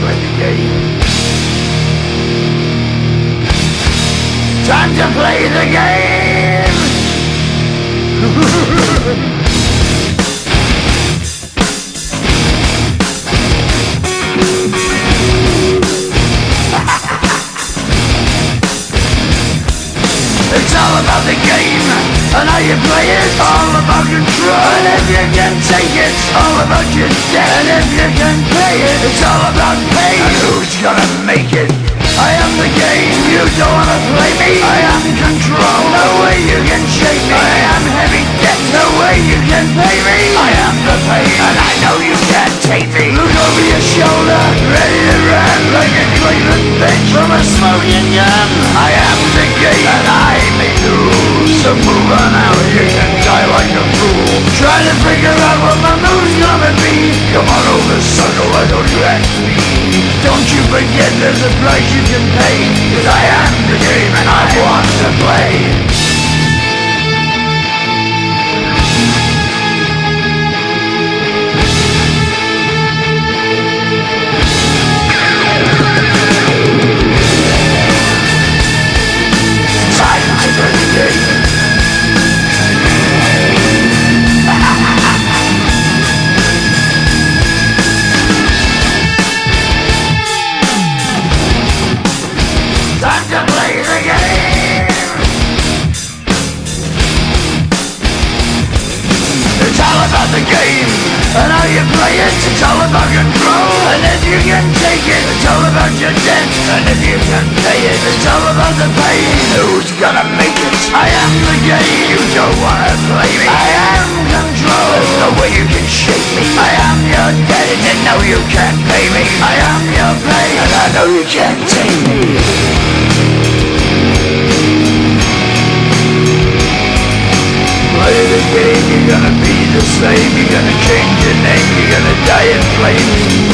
play the game. Time to play the game. It's all about the game and how you play it. All about control, and if you can take it, it's all about your debt. And if you can pay it, it's all about pain. And who's gonna make it? I am the game, you don't wanna play me. I am control, no way you can shake me. I am heavy debt, no way you can pay me. I am the pain, and I know you can't take me. Look over your shoulder, ready to run like a Cleveland bitch from a smoking gun. I am the game, and I may lose. So move on out, you can die like a fool. Try to figure out what my move's gonna be. Come on over, sucker, why don't you ask me? Don't you forget there's a price you can pay, 'cause I am the game and I want to play. Time to play the game. Time to play the game. It's all about the game and how you play it. It's all about control, and if you can take it, it's all about your debt. And if you can pay it, it's all about the pain. Who's gonna make it? I am the game, you don't wanna play me. I am control, there's no way you can shake me. I am your debt, and you know you can't pay me. I am your pain, and I know you can't take me. Play the game, you're gonna be the slave. You're gonna change your name, you're gonna die in flames.